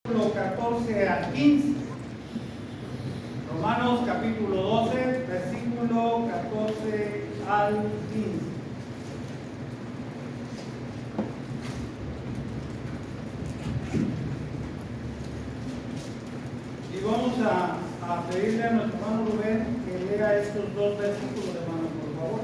14 al 15. Romanos capítulo 12, versículo 14 al 15. Y vamos a pedirle a nuestro hermano Rubén que lea estos dos versículos, hermano, por favor.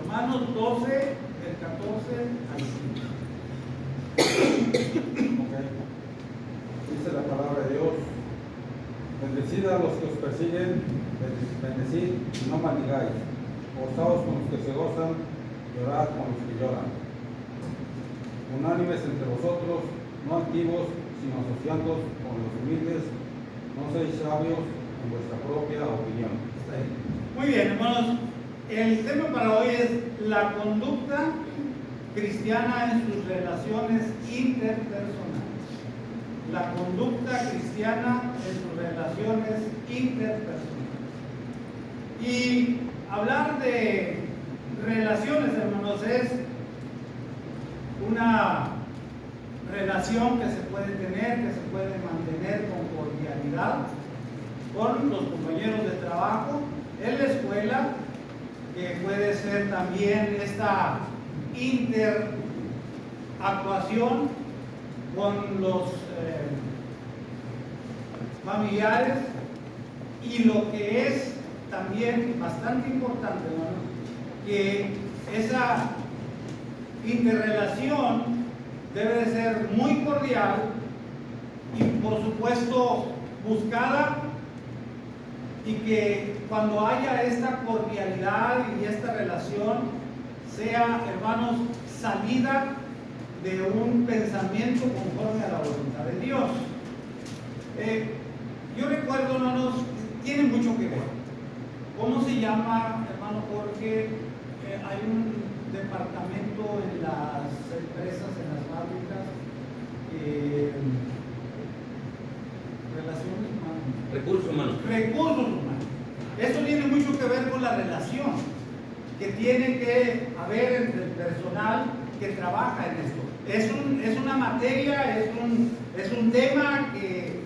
Romanos 12, del 14 al 15. Okay. Dice la palabra de Dios: bendecid a los que os persiguen, bendecid y no maldigáis, gozaos con los que se gozan, llorad con los que lloran. Unánimes entre vosotros, no altivos, sino asociándoos con los humildes, no seáis sabios en vuestra propia opinión. Muy bien, hermanos, el tema para hoy es la conducta cristiana en sus relaciones interpersonales. La conducta cristiana en sus relaciones interpersonales. Y hablar de relaciones, hermanos, es una relación que se puede tener, que se puede mantener con cordialidad con los compañeros de trabajo, en la escuela, que puede ser también esta interactuación con los familiares, y lo que es también bastante importante, ¿no?, que esa interrelación debe de ser muy cordial y, por supuesto, buscada, y que cuando haya esta cordialidad y esta relación sea, hermanos, salida de un pensamiento conforme a la voluntad de Dios. Yo recuerdo, hermanos, tiene mucho que ver. ¿Cómo se llama, hermano Jorge? Hay un departamento en las empresas, en las fábricas, relaciones humanas. Recursos humanos. Recursos humanos. Eso tiene mucho que ver con la relación que tiene que haber entre el personal que trabaja en esto. Es una materia, es un tema que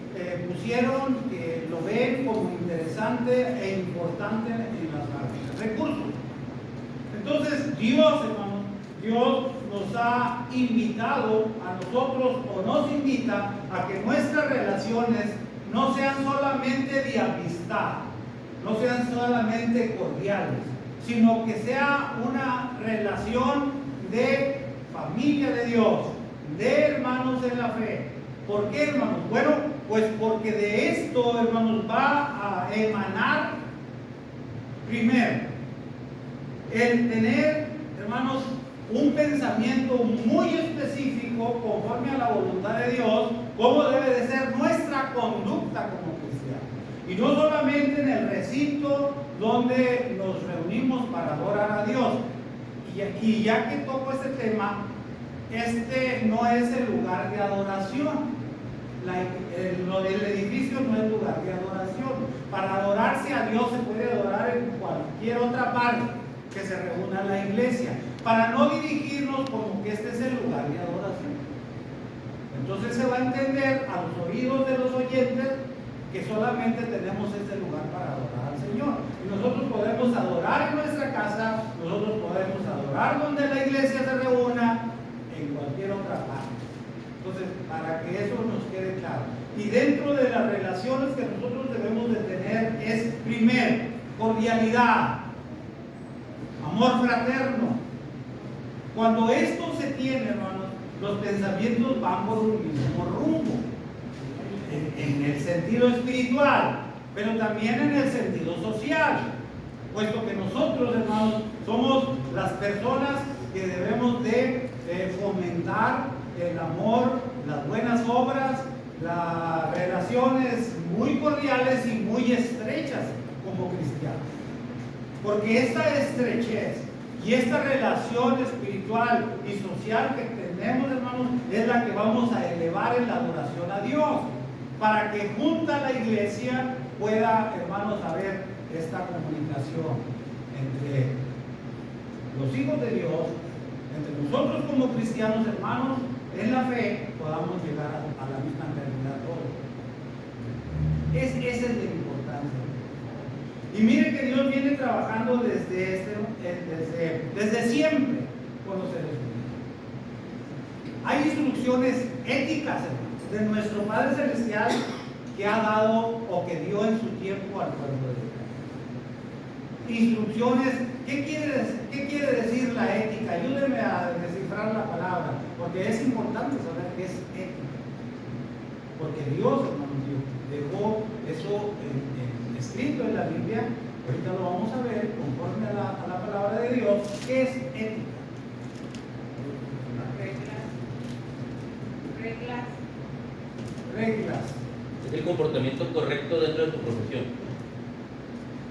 pusieron, que lo ven como interesante e importante en las fábricas. Recursos. Entonces, Dios, hermanos, Dios nos ha invitado a nosotros, o nos invita a que nuestras relaciones no sean solamente de amistad, no sean solamente cordiales, sino que sea una relación de familia de Dios, de hermanos en la fe. ¿Por qué, hermanos? Bueno, pues porque de esto, hermanos, va a emanar, primero, el tener, hermanos, un pensamiento muy específico conforme a la voluntad de Dios, cómo debe de ser nuestra conducta como cristianos. Y no solamente en el recinto donde nos reunimos para adorar a Dios. Y ya que toco este tema, este no es el lugar de adoración. El edificio no es lugar de adoración. Para adorarse a Dios se puede adorar en cualquier otra parte que se reúna en la iglesia, para no dirigirnos como que este es el lugar de adoración. Entonces se va a entender a los oídos de los oyentes que solamente tenemos este lugar para adorar al Señor. Y nosotros podemos adorar en nuestra casa, nosotros podemos adorar donde la iglesia se reúna, en cualquier otra parte. Entonces, para que eso nos quede claro. Y dentro de las relaciones que nosotros debemos de tener es, primero, cordialidad, amor fraterno. Cuando esto se tiene, hermanos, los pensamientos van por un mismo rumbo, en el sentido espiritual, pero también en el sentido social, puesto que nosotros, hermanos, somos las personas que debemos de fomentar el amor, las buenas obras las relaciones muy cordiales y muy estrechas como cristianos. Porque esta estrechez y esta relación espiritual y social que tenemos, hermanos, es la que vamos a elevar en la adoración a Dios, para que junta la iglesia pueda, hermanos, haber esta comunicación entre los hijos de Dios, entre nosotros como cristianos, hermanos, en la fe, podamos llegar a la misma realidad todos. Esa es la importancia. Y mire que Dios viene trabajando desde siempre con los seres humanos. Hay instrucciones éticas, hermanos, de nuestro Padre Celestial que ha dado o que dio en su tiempo al pueblo de Dios. Instrucciones, ¿qué quiere decir la ética? Ayúdenme a descifrar la palabra, porque es importante saber qué es ética. Porque Dios, hermanos, dejó eso escrito en la Biblia. Ahorita lo vamos a ver conforme a la palabra de Dios. ¿Qué es ética? Reglas. Es el comportamiento correcto dentro de tu profesión.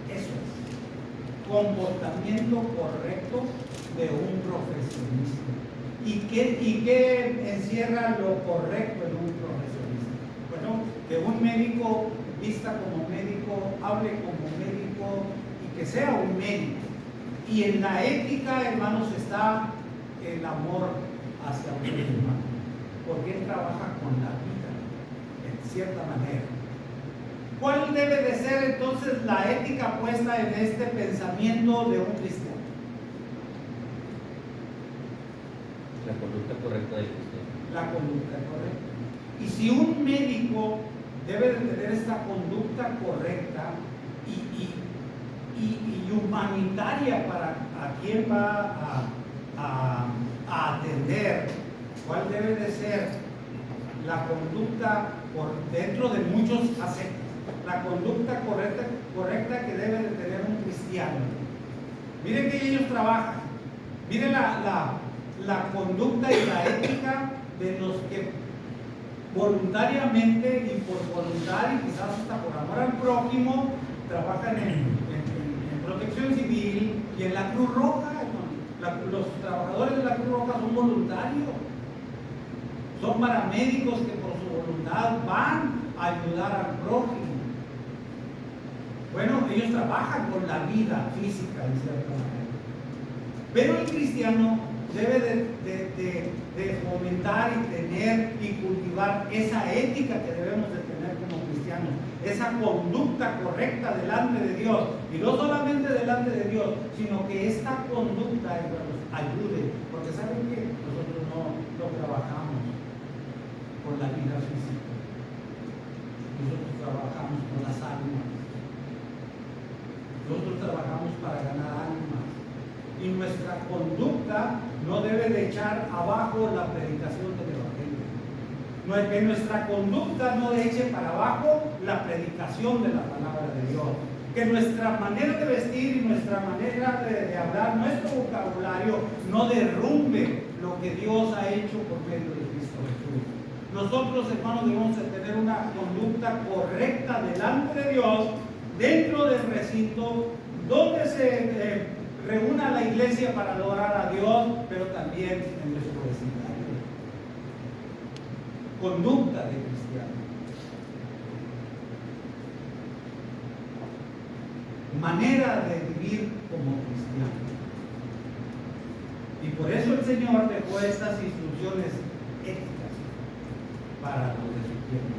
Eso es. Comportamiento correcto de un profesionista. ¿Y qué encierra lo correcto en un profesionista? Bueno, que un médico vista como médico, hable como médico y que sea un médico. Y en la ética, hermanos, está el amor hacia un hermano, porque él trabaja con la vida, en cierta manera. ¿Cuál debe de ser entonces la ética puesta en este pensamiento de un cristiano? La conducta correcta del cristiano. La conducta correcta. Y si un médico debe de tener esta conducta correcta y humanitaria para a quién va a atender, ¿cuál debe de ser la conducta dentro de muchos aspectos? La conducta correcta que debe de tener un cristiano. Miren que ellos trabajan. Miren la conducta y la ética de los que voluntariamente y por voluntad y quizás hasta por amor al prójimo trabajan en protección civil y en la Cruz Roja. Los trabajadores de la Cruz Roja son voluntarios, son paramédicos que por su voluntad van a ayudar al prójimo. Bueno, ellos trabajan con la vida física en cierta manera, pero el cristiano debe de fomentar y tener y cultivar esa ética que debemos de tener como cristianos, esa conducta correcta delante de Dios, y no solamente delante de Dios, sino que esta conducta nos ayude, porque saben que nosotros no trabajamos con la vida física, nosotros trabajamos con las almas, nosotros trabajamos para ganar almas. Y nuestra conducta no debe de echar abajo la predicación del Evangelio. Que nuestra conducta no eche para abajo la predicación de la palabra de Dios. Que nuestra manera de vestir y nuestra manera de hablar, nuestro vocabulario, no derrumbe lo que Dios ha hecho por medio de Cristo Jesús. Nosotros, hermanos, debemos de tener una conducta correcta delante de Dios, dentro del recinto donde se reúna la iglesia para adorar a Dios, pero también en nuestro vecindario. Conducta de cristiano. Manera de vivir como cristiano. Y por eso el Señor dejó estas instrucciones éticas para los de su tiempo.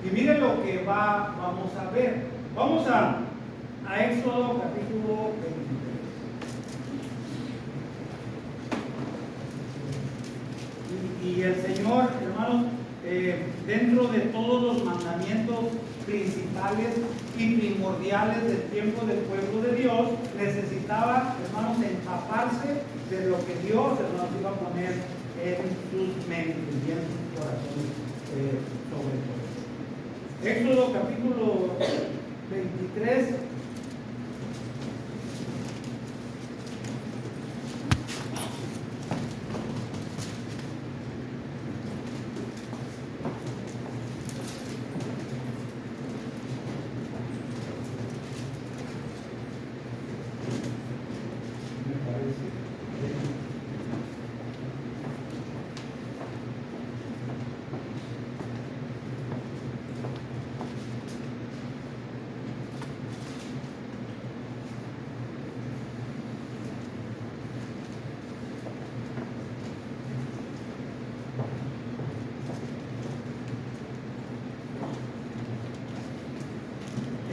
Y miren lo que vamos a ver. Vamos a Éxodo capítulo 23. Y el Señor, hermanos, dentro de todos los mandamientos principales y primordiales del tiempo del pueblo de Dios, necesitaba, hermanos, empaparse de lo que Dios, hermanos, iba a poner en sus mentes y en sus corazones sobre todo. Éxodo capítulo 23.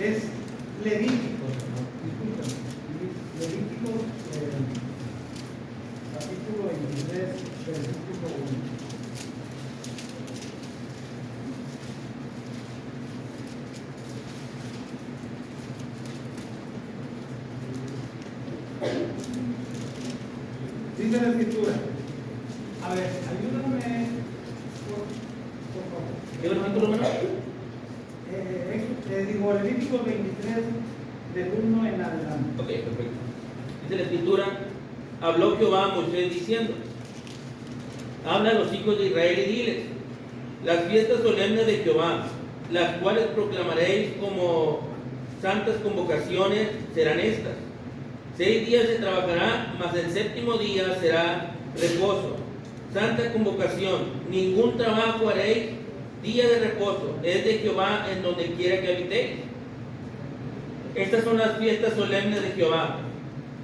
es Levíticos, ¿no? Disculpen, Levíticos, capítulo 23, versículo 1. Dice la escritura. A ver, ayúdame, por favor. ¿Qué versículo, hermano? Digo, Levítico 23, del 1 en adelante. Ok, perfecto. Dice la escritura: habló Jehová a Moisés diciendo: habla a los hijos de Israel y diles: las fiestas solemnes de Jehová, las cuales proclamaréis como santas convocaciones, serán estas. 6 días se trabajará, mas el séptimo día será reposo. Santa convocación, ningún trabajo haréis, día de reposo, es de Jehová en donde quiera que habitéis. Estas son las fiestas solemnes de Jehová,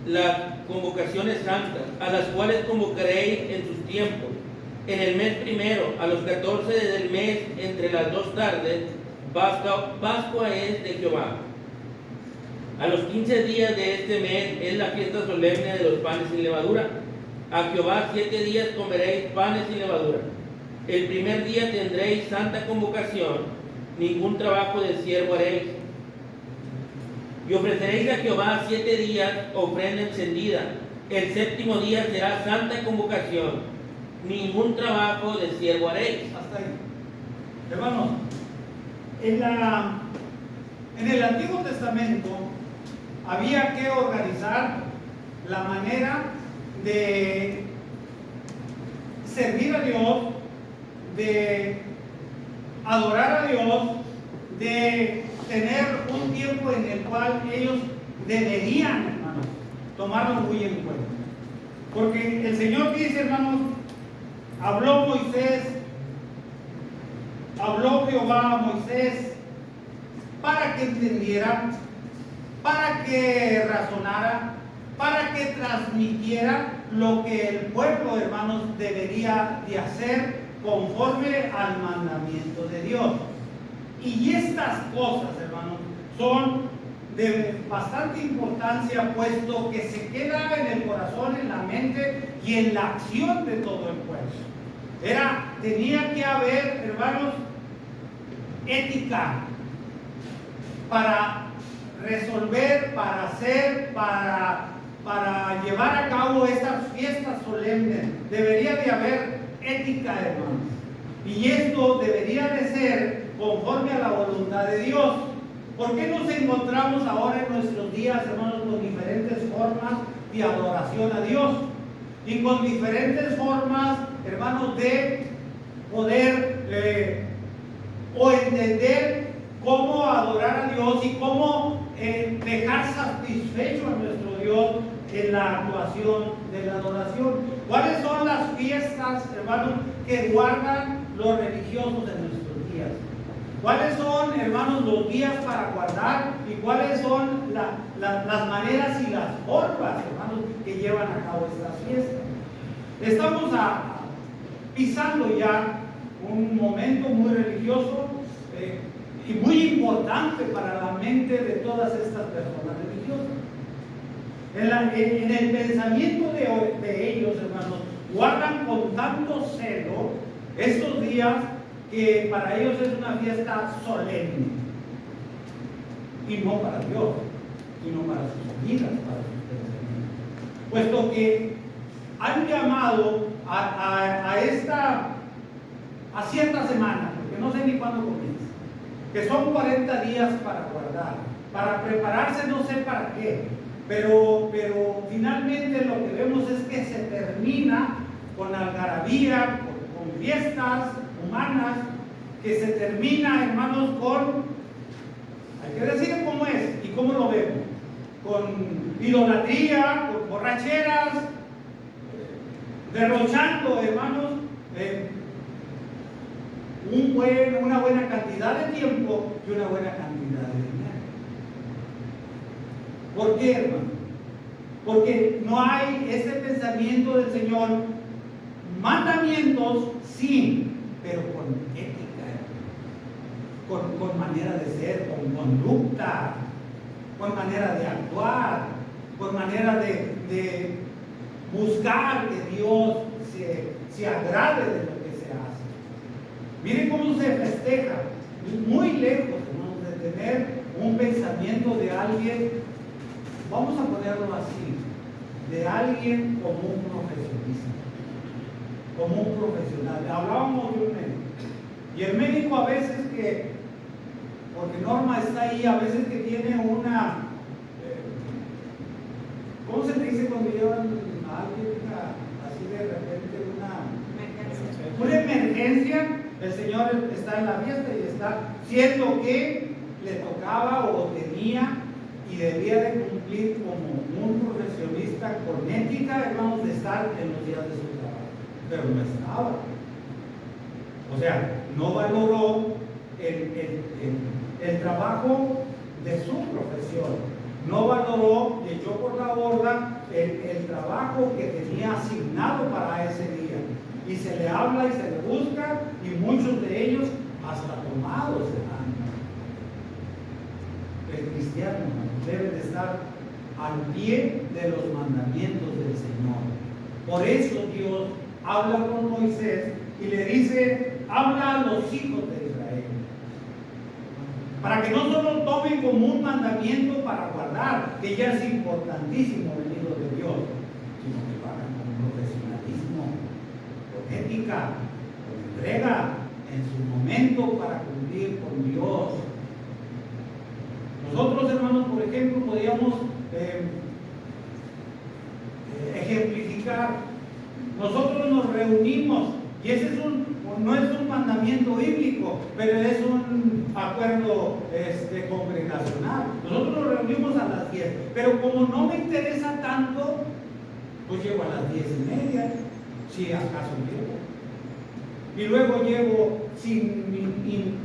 las convocaciones santas, a las cuales convocaréis en sus tiempos. En el mes primero, a los 14 del mes, entre las 2 tardes, Pascua es de Jehová. A los 15 días de este mes es la fiesta solemne de los panes sin levadura. A Jehová 7 días comeréis panes sin levadura. El primer día tendréis santa convocación, ningún trabajo de siervo haréis. Y ofreceréis a Jehová 7 días ofrenda encendida. El séptimo día será santa convocación, ningún trabajo de siervo haréis. Hasta ahí. Hermanos, en el Antiguo Testamento había que organizar la manera de servir a Dios, de adorar a Dios, de tener un tiempo en el cual ellos deberían, hermanos, tomarlo muy en cuenta. Porque el Señor dice, hermanos, habló Jehová a Moisés para que entendiera, para que razonara, para que transmitiera lo que el pueblo, hermanos, debería de hacer conforme al mandamiento de Dios. Y estas cosas, hermanos, son de bastante importancia, puesto que se queda en el corazón, en la mente y en la acción de todo el pueblo. Tenía que haber, hermanos, ética para resolver, para hacer, para llevar a cabo estas fiestas solemnes. Debería de haber ética, hermanos. Y esto debería de ser conforme a la voluntad de Dios. ¿Por qué nos encontramos ahora en nuestros días, hermanos, con diferentes formas de adoración a Dios? Y con diferentes formas, hermanos, de poder o entender cómo adorar a Dios y cómo dejar satisfecho a nuestro Dios en la actuación de la adoración. ¿Cuáles son las fiestas, hermanos, que guardan los religiosos en nuestros días? ¿Cuáles son, hermanos, los días para guardar y cuáles son las maneras y las formas, hermanos, que llevan a cabo estas fiestas? Estamos pisando ya un momento muy religioso y muy importante para la mente de todas estas personas religiosas. En el pensamiento de ellos, hermanos, guardan con tanto celo estos días que para ellos es una fiesta solemne. Y no para Dios, sino para sus vidas, para sus pensamientos. Puesto que han llamado a cierta semana, porque no sé ni cuándo comienza, que son 40 días para guardar, para prepararse, no sé para qué, pero finalmente lo que vemos es que se termina con algarabía, con fiestas humanas, que se termina, hermanos, hay que decir cómo es y cómo lo vemos, con idolatría, con borracheras, derrochando, hermanos, una buena cantidad de tiempo y una buena cantidad de dinero. ¿Por qué, hermano? Porque no hay ese pensamiento del Señor. Mandamientos, sí, pero con ética, con manera de ser, con conducta, pensar, con manera de actuar, con manera de buscar que Dios se agrade de lo que se hace. Miren cómo se festeja, muy lejos, hermanos, de tener un pensamiento de alguien, vamos a ponerlo así, de alguien como un profesionista, como un profesional. Hablábamos de un médico, y el médico a veces que, porque Norma está ahí, a veces que tiene una, ¿cómo se dice cuando llevan a alguien así de repente una emergencia? El señor está en la fiesta y está siendo que le tocaba o tenía y debía de cumplir como un profesionista con ética, hermanos, de estar en los días de su trabajo, pero no estaba. O sea, no valoró el trabajo de su profesión, no valoró y echó por la borda el trabajo que tenía asignado para ese día. Y se le habla y se le busca, y muchos de ellos hasta tomados se dan. El cristiano debe de estar al pie de los mandamientos del Señor. Por eso Dios habla con Moisés y le dice, habla a los hijos de Israel, para que no solo tomen como un mandamiento para guardar, que ya es importantísimo el libro de Dios, sino que lo hagan con profesionalismo, con ética, con entrega, en su momento para cumplir con Dios. Nosotros, hermanos, por ejemplo, podríamos ejemplificar. Nosotros nos reunimos, y ese no es un mandamiento bíblico, pero es un acuerdo congregacional. Nosotros nos reunimos a las 10, pero como no me interesa tanto, pues llego a las 10:30, si acaso llego. Y luego llego sin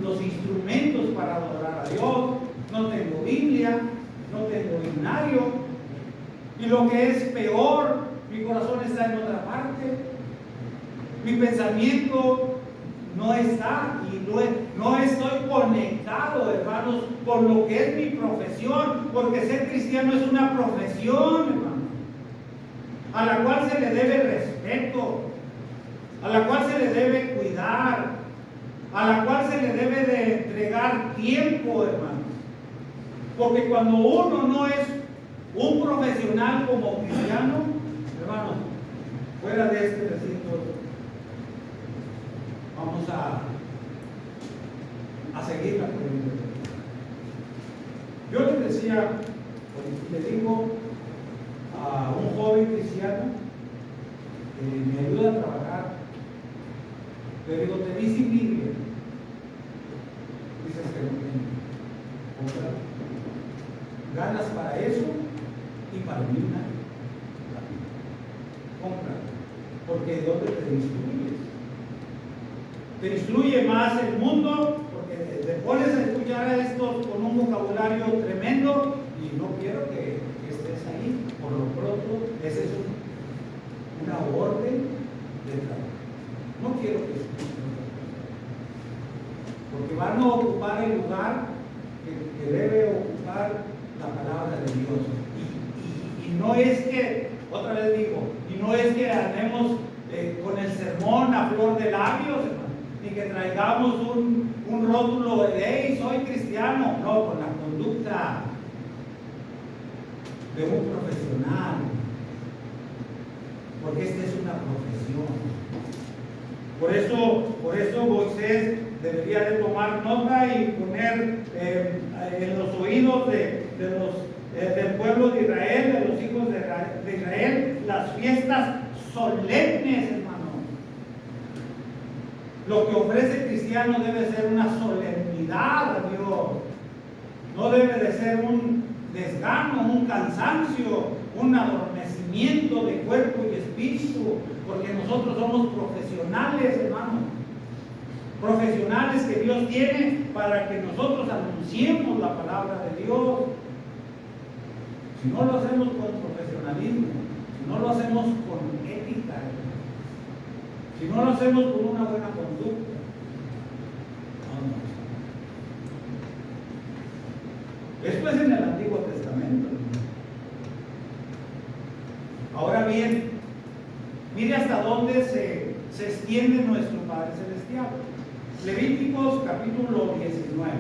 los instrumentos para adorar a Dios, no tengo Biblia, no tengo himnario, y lo que es peor, mi corazón está en otra parte. Mi pensamiento no está y no estoy conectado, hermanos, con lo que es mi profesión, porque ser cristiano es una profesión, hermano, a la cual se le debe respeto, a la cual se le debe cuidar, a la cual se le debe de entregar tiempo, hermano. Porque cuando uno no es un profesional como cristiano, hermano, fuera de este recinto, vamos a seguir la corriente. Yo le decía, le digo a un joven cristiano que me ayuda a trabajar, le digo, te vi sin Biblia. Dices que no tengo. Compra. Ganas para eso y para mí una. Compra. Porque ¿dónde te instruyes? Te instruye más el mundo, porque te pones a escuchar a estos con un vocabulario tremendo y no quiero que estés ahí. Por lo pronto, esa es una orden de trabajo. No quiero que estés, porque van a ocupar el lugar que debe ocupar la palabra de Dios. Y no es que, otra vez digo, y no es que andemos con el sermón a flor de labios, ni que traigamos un rótulo de hey, soy cristiano. No, con la conducta de un profesional, porque esta es una profesión. Por eso Moisés debería de tomar nota y poner en los oídos del pueblo de Israel, de los hijos de Israel, las fiestas solemnes, hermano. Lo que ofrece el cristiano debe ser una solemnidad a Dios. No debe de ser un desgano, un cansancio, un adormecimiento de cuerpo y espíritu, porque nosotros somos profesionales, hermano. Profesionales que Dios tiene para que nosotros anunciemos la palabra de Dios. Si no lo hacemos con profesionalismo, si no lo hacemos con ética, si no lo hacemos con una buena conducta, Esto es en el Antiguo Testamento. Ahora bien, mire hasta dónde se extiende nuestro Padre Celestial. Levíticos capítulo 19.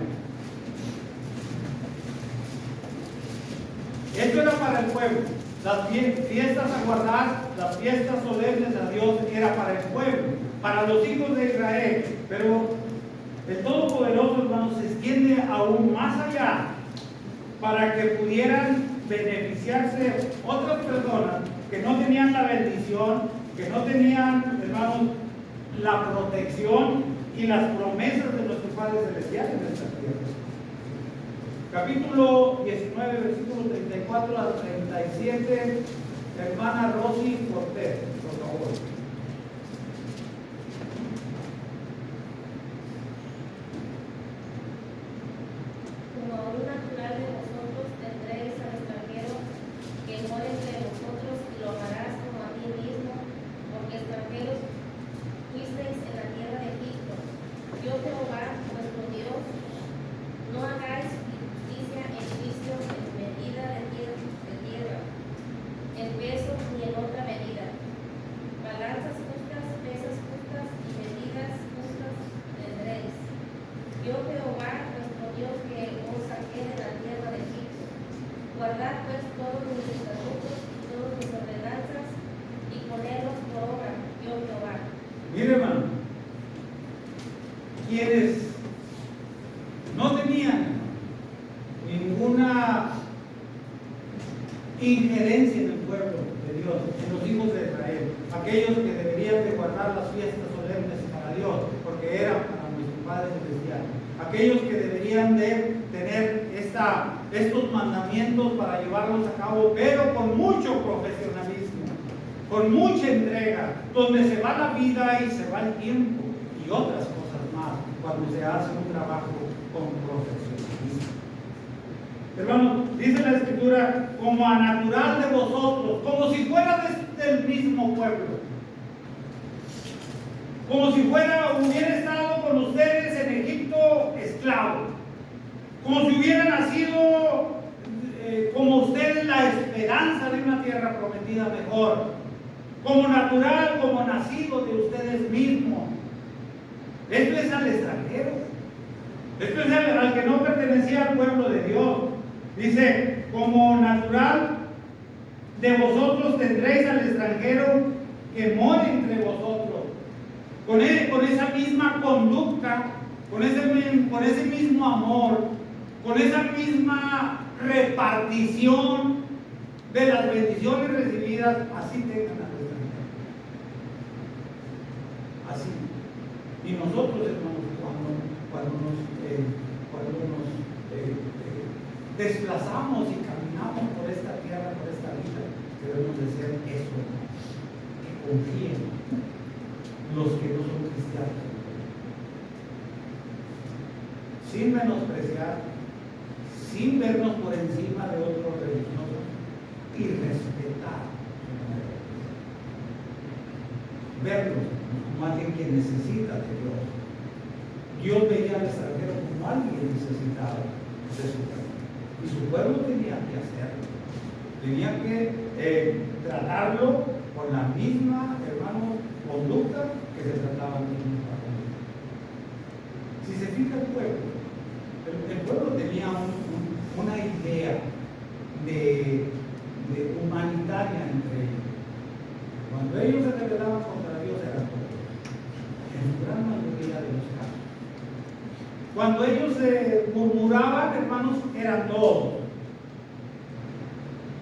Esto era para el pueblo. Las fiestas a guardar, las fiestas solemnes a Dios era para el pueblo, para los hijos de Israel. Pero el Todopoderoso, hermanos, se extiende aún más allá para que pudieran beneficiarse otras personas que no tenían la bendición, que no tenían, hermanos, la protección y las promesas de nuestro Padre Celestial en esta tierra. Capítulo 19, versículos 34 al 37, hermana Rosy Cortés, por favor. Como a un natural de vosotros tendréis al extranjero que mora entre vosotros y lo amarás como a ti mismo, porque extranjeros fuisteis en la tierra de Egipto. Yo Jehová, vuestro Dios, no hagáis injusticia en juicio en medida de tierra, en peso ni en otra medida. Balanzas justas, pesas justas y medidas justas tendréis. Yo Jehová, vuestro Dios, que os saqué de la tierra de Egipto. Guardad pues todos mis estatutos y todas mis ordenanzas y ponedlos por obra, yo Jehová. Mire, hermano, quienes no tenían ninguna injerencia en el pueblo de Dios, en los hijos de Israel, aquellos que deberían de guardar las fiestas solemnes para Dios, porque eran para nuestro Padre Celestial, aquellos que deberían de tener estos mandamientos para llevarlos a cabo, pero con mucho profesionalismo, con mucha entrega, donde se va la vida y se va el tiempo y otras cosas más, cuando se hace un trabajo con profesionalismo. Hermano, dice la Escritura, como a natural de vosotros, como si fuera del mismo pueblo, como si hubiera estado con ustedes en Egipto esclavo, como si hubiera nacido como ustedes la esperanza de una tierra prometida mejor, como natural, como nacido de ustedes mismos. Esto es al extranjero, esto es al que no pertenecía al pueblo de Dios. Dice, como natural de vosotros tendréis al extranjero que more entre vosotros, con esa misma conducta, con ese mismo amor, con esa misma repartición de las bendiciones recibidas, así tengan al extranjero. Así. Y nosotros, hermanos, cuando nos desplazamos y caminamos por esta tierra, por esta vida, debemos de ser eso, que confíen los que no son cristianos, sin menospreciar, sin vernos por encima de otros religiosos y respetar su manera de ser. Verlos como alguien que necesita de Dios. Dios veía al extranjero como alguien necesitado de su pueblo. Y su pueblo tenía que hacerlo. Tenía que tratarlo con la misma, hermano, conducta que se trataba en el pueblo. Si se fija el pueblo tenía una idea de humanitaria entre ellos. Cuando ellos se rebelaban contra Dios eran todos, en su gran mayoría de los casos. Cuando ellos se murmuraban, hermanos, eran todos.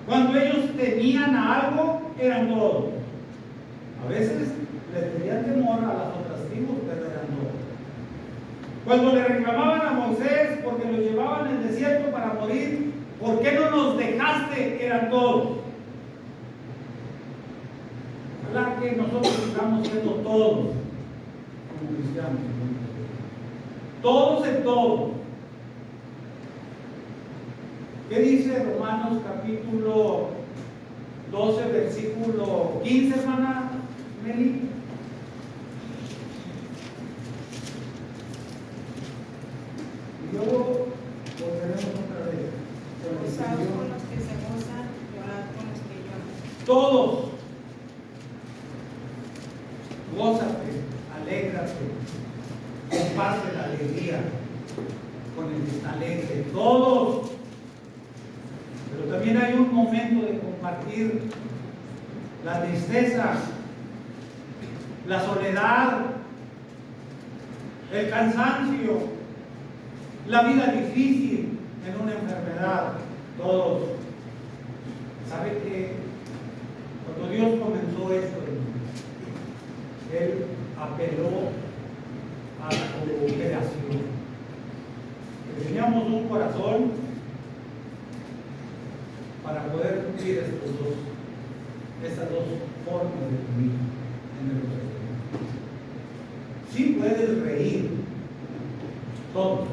Cuando ellos temían a algo, eran todos. A veces les tenían temor a las otras tribus, pero eran todos. Cuando le reclamaban a Moisés porque lo llevaban al desierto para morir, ¿por qué no nos dejaste? Eran todos. Ojalá que nosotros sigamos siendo todos como cristianos. Todos en todo. ¿Qué dice Romanos capítulo 12, versículo 15, hermana Meli? Y luego volveremos otra vez. Gozaos con los que se gozan, llorad con los que lloran. Todos. Gózate, alégrate, comparte la alegría con el que está alegre. Todos. Pero también hay un momento de compartir la tristeza, la soledad, el cansancio, la vida difícil en una enfermedad. Todos. ¿Sabe que cuando Dios comenzó esto, Él apeló a la cooperación? Que teníamos un corazón para poder cumplir estas dos formas de vivir en el Evangelio. Sí puedes reír, todo.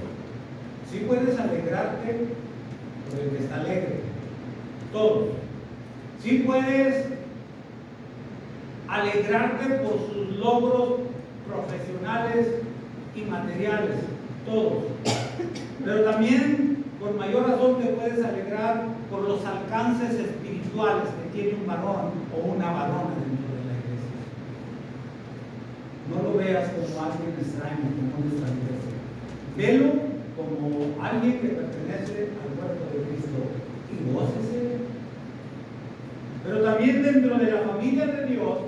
Sí puedes alegrarte por el que está alegre, todo. Sí puedes alegrarte por sus logros profesionales y materiales, todos. Pero también, con mayor razón, te puedes alegrar por los alcances espirituales que tiene un varón o una varona dentro de la iglesia. No lo veas como alguien extraño, como un extranjero. Velo como alguien que pertenece al cuerpo de Cristo y gócese. Pero también dentro de la familia de Dios,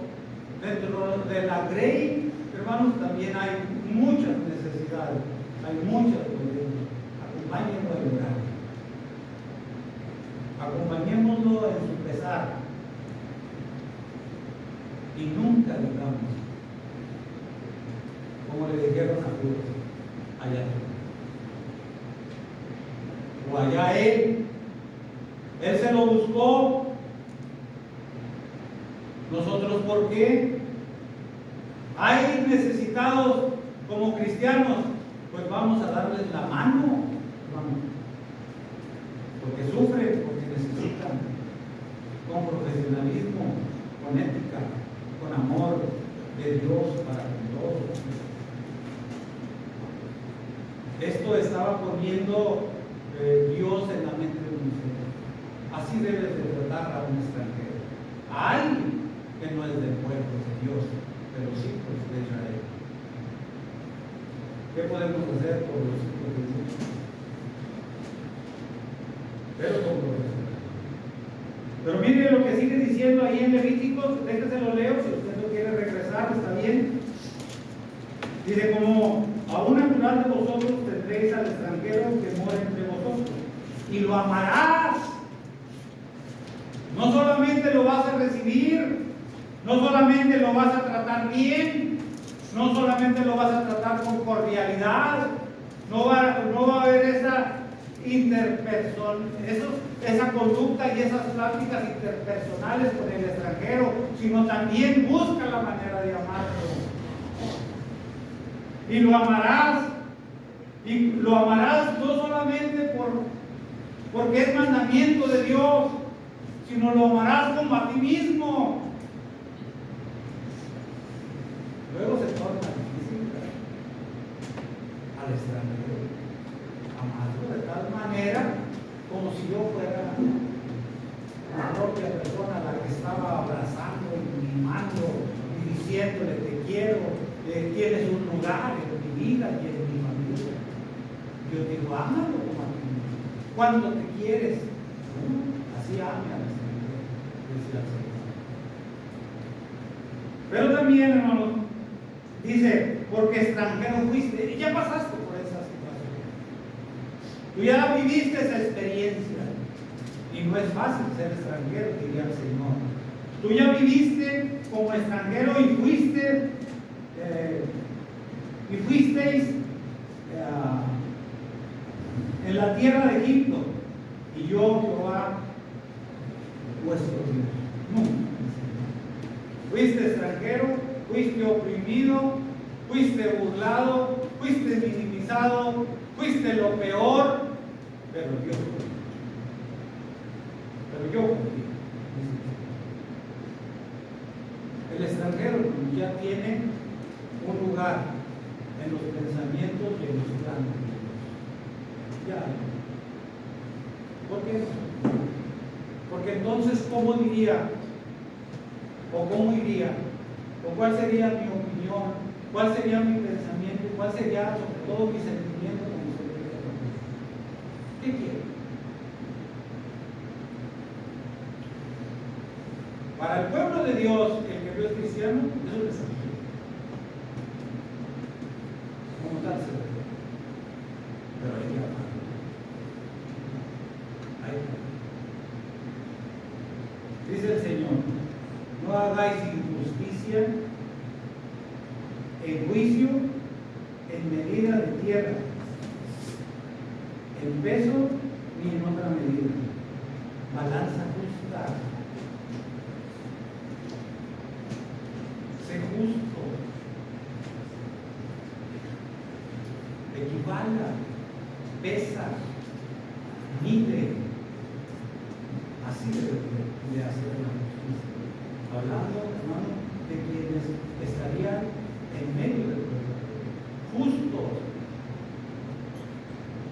dentro de la Grey, hermanos, también hay muchas necesidades, hay muchas problemas. Acompáñenlo a llorar. Acompañémoslo en su pesar. Y nunca digamos, como le dijeron a Dios, allá tú. O allá él se lo buscó. Nosotros, ¿por qué? Hay necesitados como cristianos, pues vamos a darles la mano, porque sufren, porque necesitan, con profesionalismo, con ética, con amor de Dios para con todos. Esto estaba poniendo Dios en la mente de un ser. Así debes de tratar a un extranjero, a alguien que no es del pueblo de Dios, de los hijos de Israel. ¿Qué podemos hacer por los hijos de Dios? Pero con profesionalismo. Pero mire lo que sigue diciendo ahí en Levíticos, déjese lo leo, si usted no quiere regresar, está bien. Dice, como a un natural de vosotros tendréis al extranjero que mora entre vosotros, y lo amarás. No solamente lo vas a recibir, no solamente lo vas a tratar bien, no solamente lo vas a tratar con cordialidad, no va a haber esa esa conducta y esas pláticas interpersonales con el extranjero, sino también busca la manera de amarlo. Y lo amarás no solamente porque es mandamiento de Dios, sino lo amarás como a ti mismo. Luego se torna difícil al extranjero, amarlo de tal manera como si yo fuera la propia persona a la que estaba abrazando y mimando y diciéndole te quiero, tienes un lugar en mi vida y en mi familia. Yo digo, ámalo como a ti mismo. ¿Cuánto te quieres? Así ame al extranjero, decía el Señor. Pero también, hermanos, dice, porque extranjero fuiste, y ya pasaste por esa situación. Tú ya viviste esa experiencia. Y no es fácil ser extranjero, diría el Señor. Tú ya viviste como extranjero y fuisteis en la tierra de Egipto. Y yo, Jehová, vuestro Dios. Nunca. Fuiste extranjero, fuiste oprimido, fuiste burlado, fuiste minimizado, fuiste lo peor, pero yo confío. El extranjero ya tiene un lugar en los pensamientos y en los planes de Dios. Ya. ¿Por qué? Porque entonces, ¿cómo diría? ¿O cómo iría? ¿O cuál sería mi opinión? ¿Cuál sería mi pensamiento? ¿Cuál sería sobre todo mi sentimiento como se debe de hacer? ¿Qué quiero? Para el pueblo de Dios, el que no es cristiano, eso es desafío. Como tal se ve. Pero hay que amarlo. Hay que amarlo. Dice el Señor: no hagáis injusticia en juicio, en medida de tierra, en peso ni en otra medida. Balanza justa. Sé justo. Equivala, pesa, mide. Así debe de hacer la justicia. Hablando, hermano, de quienes estarían en medio del pueblo, justos.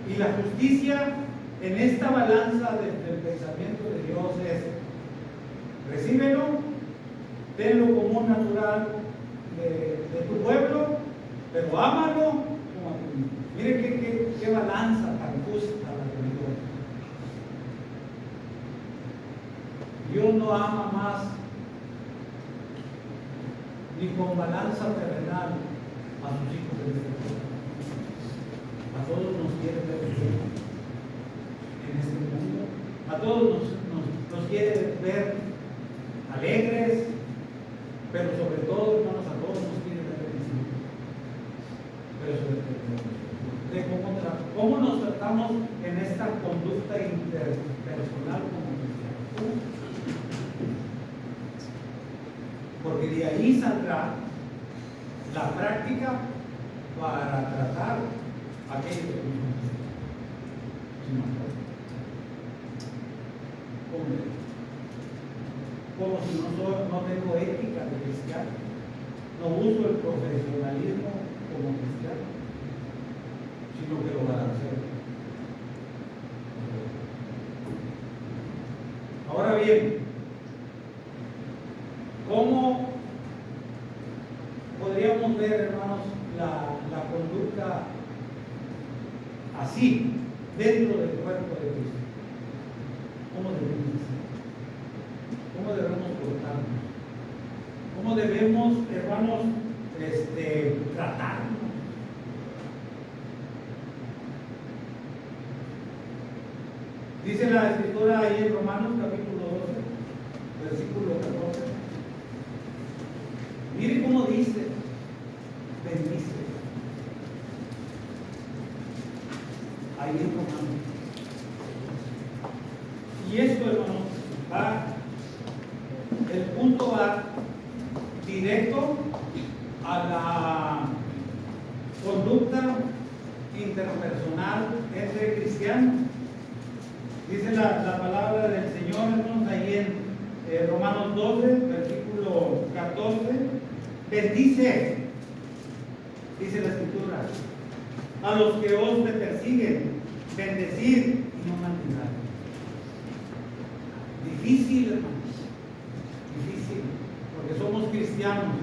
Y la justicia en esta balanza del pensamiento de Dios es: recíbelo, tenlo como natural de tu pueblo, pero ámalo como a ti mismo. Mire qué balanza tan justa la de Dios. Dios no ama más ni con balanza terrenal a sus hijos de este mundo. A todos nos quiere ver bien en este mundo. A todos nos quiere ver alegres, pero sobre todo, hermanos, a todos nos quiere ver bendecidos. Pero sobre todo, de cómo nos tratamos en esta conducta interpersonal como cristianos. Porque de ahí saldrá la práctica para tratar a aquellos que no son cristianos. Como si no tengo ética de cristiano, no uso el profesionalismo como cristiano, sino que lo balanceo. Ahora bien, ¿cómo podríamos ver, hermanos, la conducta así dentro del cuerpo de Cristo? ¿Cómo debemos ser? ¿Cómo debemos portarnos? ¿Cómo debemos, hermanos, tratarnos? Dice la Escritura ahí en Romanos capítulo 12, versículo 14. Mire cómo dice: bendice. Ahí en Romanos. Y esto, hermanos, va, el punto va directo a la conducta interpersonal entre cristianos. Dice la palabra del Señor, hermanos, ahí en Romanos 12, versículo 14. Bendice, dice la Escritura, a los que os persiguen, bendecir y no maldigar. Difícil, hermanos, difícil, porque somos cristianos,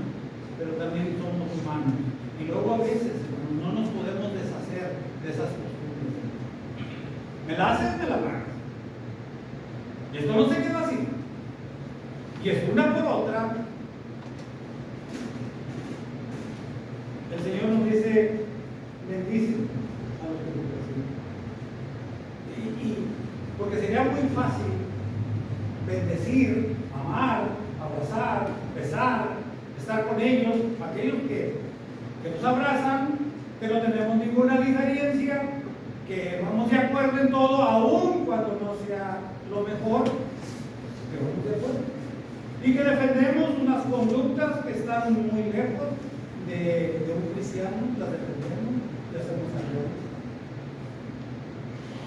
pero también somos humanos. Y luego a veces, hermanos, no nos podemos deshacer de esas costumbres. ¿Me la haces? Me la pagas. Y esto no se queda así. Y es una por otra. El Señor nos dice: bendice a los que te persiguen. Porque sería muy fácil bendecir, amar, abrazar, besar, estar con ellos, aquellos que nos abrazan, que no tenemos ninguna diferencia, que vamos de acuerdo en todo, aun cuando no sea lo mejor, pero vamos de acuerdo. Y que defendemos unas conductas que están muy lejos de un cristiano, las defendemos, las hacemos aliados.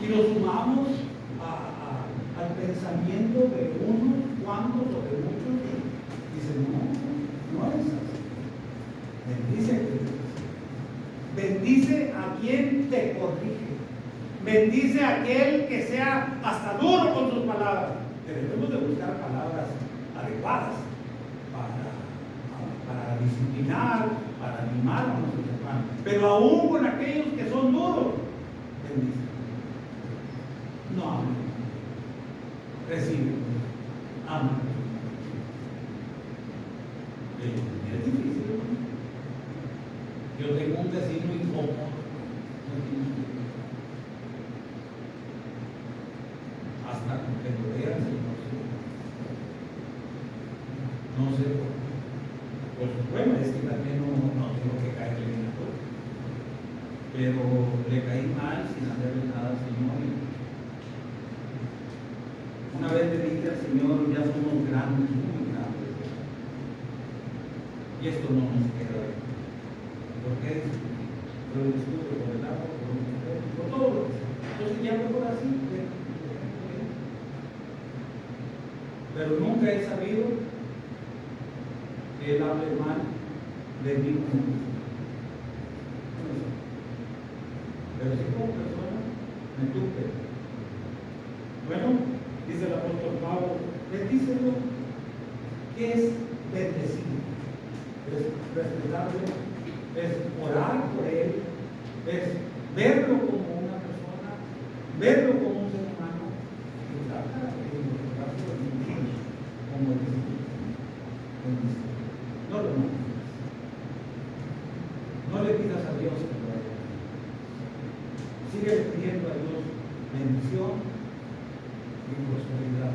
Y nos sumamos al pensamiento de unos cuantos o de muchos. Dicen: no es así. Bendice a Cristo. Bendice a quien te corrige. Bendice a aquel que sea hasta duro con sus palabras. debemos de buscar palabras adecuadas para disciplinar, para animar a nuestros hermanos. Pero aún con aquellos que son duros, bendice. No amen. Recibe. Amen. Es difícil, ¿no? Yo tengo un vecino incómodo. Hasta que lo vean, no sé por qué. Pues bueno, es que también no tengo que caerle bien a todo. Pero le caí mal sin hacerle nada al Señor. Una vez le dije al Señor, ya somos grandes, muy grandes. Y esto no nos queda. ¿Por qué? Por el estudio, por el agua, por todo lo que sea. Entonces ya mejor así. Pero nunca he sabido que Él hable mal de mí como persona. Pero si como persona me tupe. Bueno, dice el apóstol Pablo, bendícelo, que es bendecido, es respetarlo, es orar por él, es verlo como una persona, verlo como un ser humano, y tratar de como el Espíritu. No lo mates. No le pidas a Dios que lo haga. Sigue pidiendo a Dios bendición y prosperidad.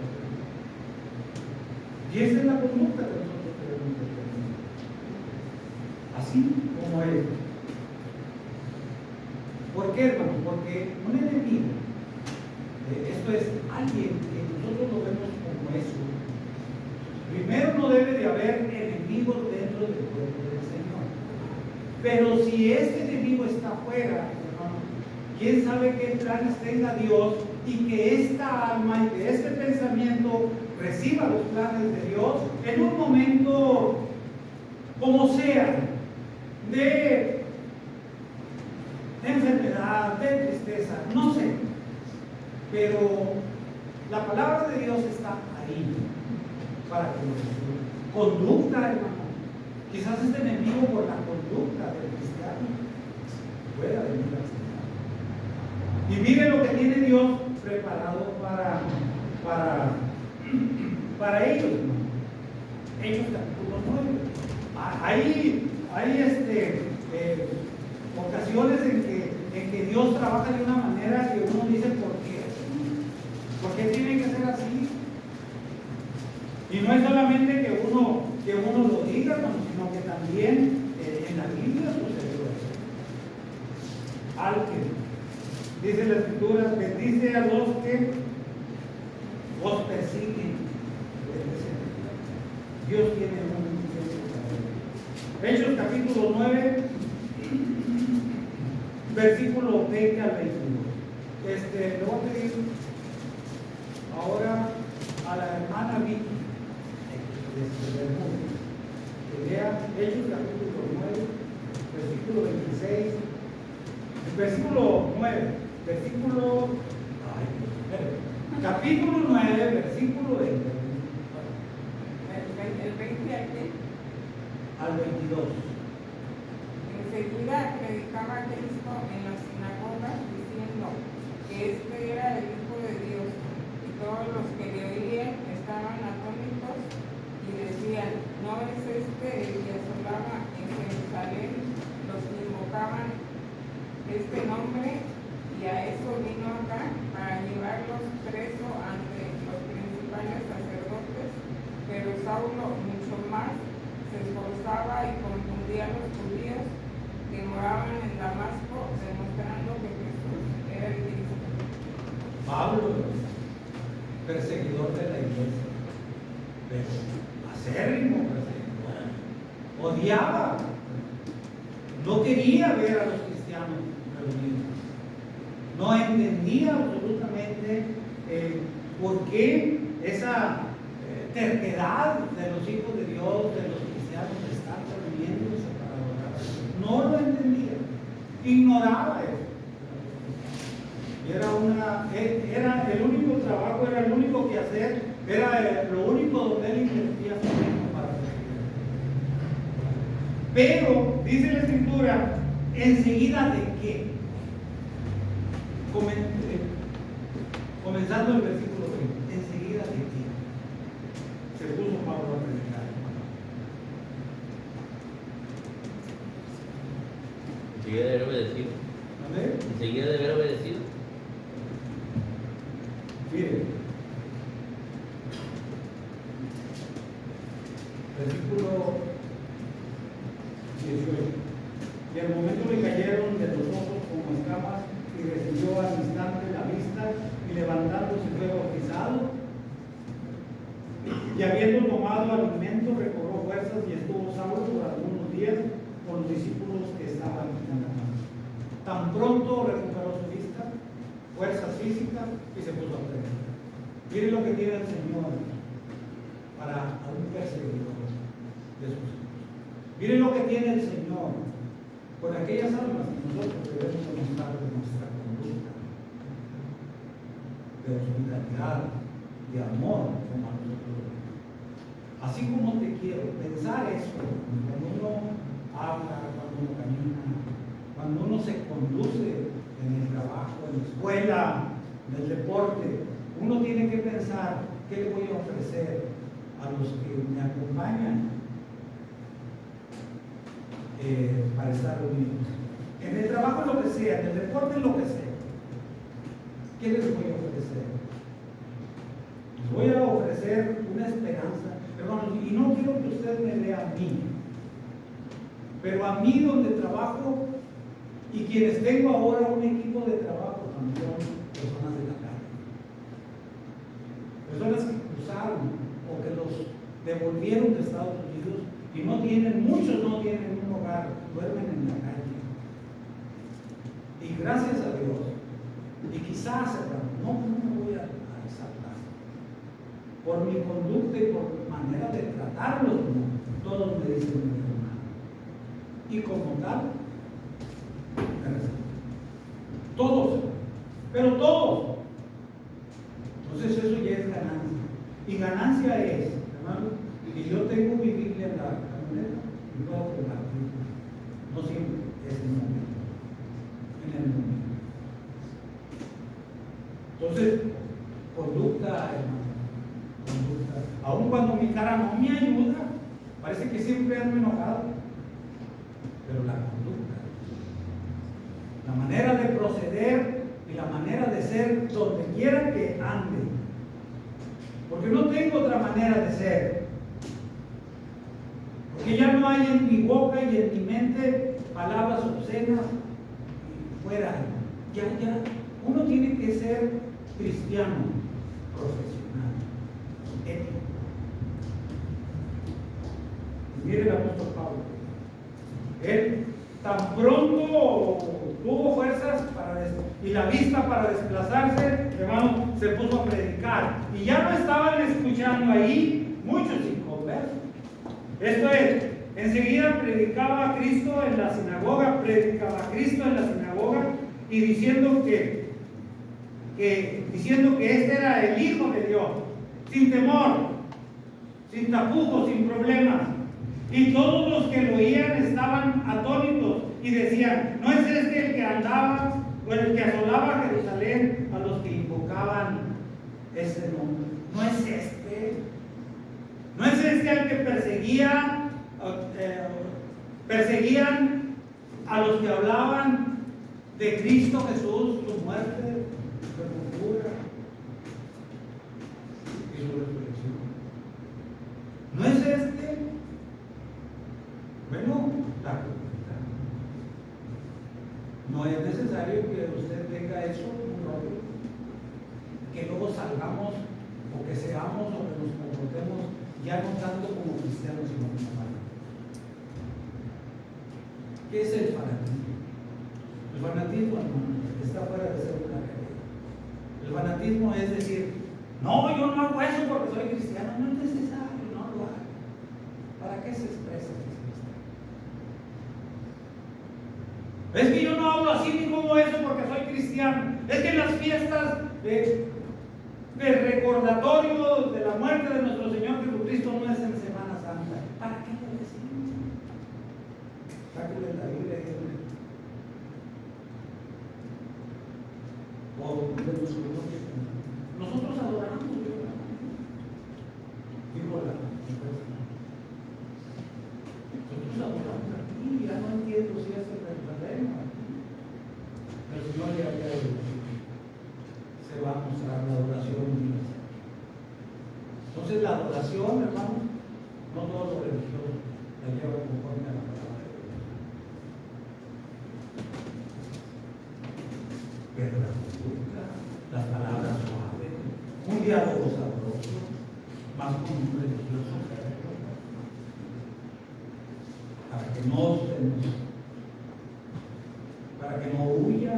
Y esa es la conducta que nosotros debemos de tener. Así como Él. ¿Por qué, hermano? Porque un enemigo, esto es alguien que nosotros lo vemos como eso. Primero, no debe de haber enemigos dentro del pueblo del Señor. Pero si este enemigo está afuera, hermano, quién sabe qué planes tenga Dios, y que esta alma y que este pensamiento reciba los planes de Dios en un momento, como sea, de enfermedad, de tristeza, no sé. Pero la palabra de Dios está ahí para que nos ayude. Conducta, hermano. Quizás este enemigo, por la conducta del cristiano, pueda venir al Señor. Y mire lo que tiene Dios preparado para ellos, hermano. Hechos capítulo 9. Hay ocasiones en que Dios trabaja de una manera que uno dice, ¿por qué? ¿Por qué tiene que ser así? Y no es solamente que uno lo diga, sino que también en la Biblia sucedió eso. Al que dice la Escritura, bendice a los que os persiguen. Dios tiene una bendición para ellos. Hechos capítulo 9, versículo 20 al 21. Le voy a pedir ahora a la hermana Vicky que lea Hechos capítulo 9, versículo 26, versículo 9, capítulo 9, versículo 20. El 20 al 22. Enseguida predicaba a Cristo en las sinagogas diciendo que este era el Hijo de Dios, y todos los que le oían estaban atónitos y decían, ¿no es este el que asolaba en Jerusalén los que invocaban este nombre? Y a eso vino acá, para llevarlos preso ante los principales sacerdotes. Pero Saulo mucho más se esforzaba y confundía a los judíos que moraban en Damasco, demostrando que Jesús era el Cristo. Pablo, perseguidor de la iglesia, pero acérrimo perseguidor, odiaba, no quería ver a los cristianos reunidos, no entendía absolutamente por qué esa terquedad de los hijos de Dios, de los cristianos, de estar reuniéndose para adorar a Dios. No lo entendía, ignoraba eso. Era el único trabajo, era el único quehacer Era lo único donde él invertía su tiempo para perseguir. Pero, dice la Escritura, ¿enseguida de qué? Comenzando el versículo 20. ¿Enseguida de qué? Se puso Pablo a predicar. Enseguida de haber obedecido. ¿Vale? Enseguida de haber obedecido. Mire, versículo 18. Y al momento le cayeron de los ojos como escamas y recibió al instante la vista y levantándose fue bautizado. Y habiendo tomado alimento recobró fuerzas y estuvo Saulo por algunos días con los discípulos que estaban en la casa. Tan pronto recuperó su vista, fuerzas físicas y se puso a predicar. Mire lo que tiene el Señor para un perseguidor de sus hijos. Mire lo que tiene el Señor con aquellas almas que nosotros debemos demostrar de nuestra conducta, de hospitalidad, de amor como a nosotros. Así como te quiero, pensar eso cuando uno habla, cuando uno camina, cuando uno se conduce en el trabajo, en la escuela, en el deporte, uno tiene que pensar qué le voy a ofrecer a los que me acompañan para estar unidos. En el trabajo, lo que sea, en el deporte, lo que sea. ¿Qué les voy a ofrecer? Les voy a ofrecer una esperanza, hermanos, y no quiero que usted me vea a mí, pero a mí donde trabajo y quienes tengo ahora un equipo de trabajo también son personas de la calle. Personas que cruzaron o que los devolvieron de Estados Unidos y no tienen, muchos no tienen un hogar, duermen en la calle. Y gracias a Dios, y quizás, hermano, no me voy a exaltar. Por mi conducta y por mi manera de tratarlos, todos me dicen mi hermano. Y como tal, todos, pero todos. Entonces eso ya es ganancia. Y ganancia es, hermano, que yo tengo mi Biblia en la camioneta y puedo compartir. No siempre, es el momento. En el momento. Entonces, conducta, hermano. Conducta. Aun cuando mi cara no me ayuda, parece que siempre ando enojado. Pero la conducta, la manera de proceder y la manera de ser donde quiera que ande, porque no tengo otra manera de ser, porque ya no hay en mi boca y en mi mente palabras obscenas y fuera. Ya, uno tiene que ser cristiano, profesional, ético. Y mire el apóstol Pablo. Él tan pronto tuvo fuerzas y la vista para desplazarse, hermano, se puso a predicar. Y ya no estaban escuchando ahí muchos inconversos. Esto es, enseguida predicaba a Cristo en la sinagoga, y diciendo que este era el Hijo de Dios, sin temor, sin tapujos, sin problemas. Y todos los que lo oían estaban atónitos y decían, ¿no es este el que andaba o el que asolaba a Jerusalén a los que invocaban ese nombre? ¿No es este? ¿No es este el que perseguían a los que hablaban de Cristo Jesús, su muerte, su sepultura y su resurrección? ¿No es este? Bueno, la conducta. No es necesario que usted tenga eso, un rollo, que luego salgamos o que seamos o que nos comportemos ya no tanto como cristianos, sino como fanatismo. ¿Qué es el fanatismo? El fanatismo, hermano, está fuera de ser una realidad. El fanatismo es decir, no, yo no hago eso porque soy cristiano. No es necesario, no lo hago. ¿Para qué se expresa? Es que yo no hablo así ni como eso porque soy cristiano. Es que en las fiestas El recordatorio de la muerte de nuestro Señor Jesucristo no es en Semana Santa. ¿Para qué lo decimos? Sáquenle la Biblia y díganle. O de nuestro Dios. Nosotros adoramos, dijo la respuesta. Nosotros adoramos aquí, ya no entiendo si es el verdadero. El Señor ya había dicho. Se va a mostrar la adoración universal. Entonces la adoración, hermanos, no todo lo religioso la lleva conforme a la palabra de Dios. Pero la conducta, las palabras suaves, un diálogo sabroso, más con un religioso correcto, para que no huya,